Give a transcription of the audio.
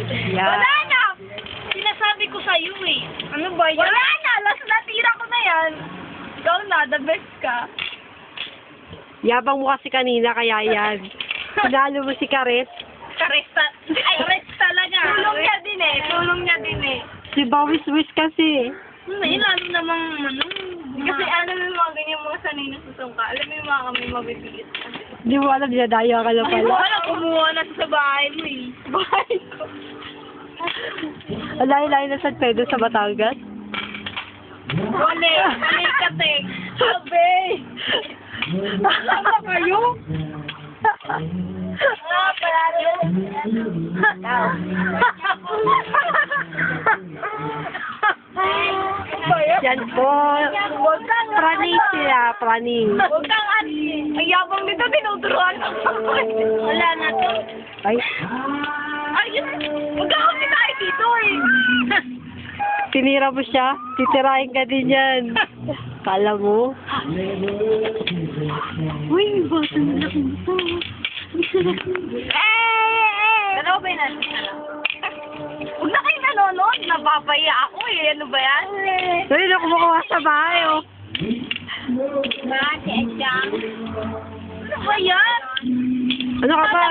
Yeah. Wala na! Sinasabi ko sa'yo eh. Ano ba yan? Wala na! Last natira ko na yan. Ikaw na, the best ka. Yabang mo kasi kanina, kaya yan. Sinalo mo si Karet. Karesta. Ay, karesta talaga. Tulong niya din eh. Tulong niya din eh. Si Bawis-wis kasi. May lalo namang ano. Kasi alam mo yung mga ganyan mga sanay na susungka. Alam mo yung mga kami mabibigit. Hindi mo alam, dinadayo ka lang Hindi mo pala. alam, kumuha na sa bahay mo eh. Bahay ko. Layo-layo na San Pedro sa Batangas. Wale, wale ka, Tek. Sabi! Sama kayo? Ah, palalo. Yan po. Prani sila, prani. Huwag kang ang yabang nito, tinuturuan ako. Wala na to. Ay, Ayun, magkakami tayo dito eh. tinira mo siya. Titirahin ka din yan. Kala mo? Uy, bata na ito. Ano ba yun? Huwag na kayo nanonood, napapaya ako eh. Ano ba yan? Uy, naku makawa sa bahay, oh. Bakit? Ano ba yan? Ano ka ba?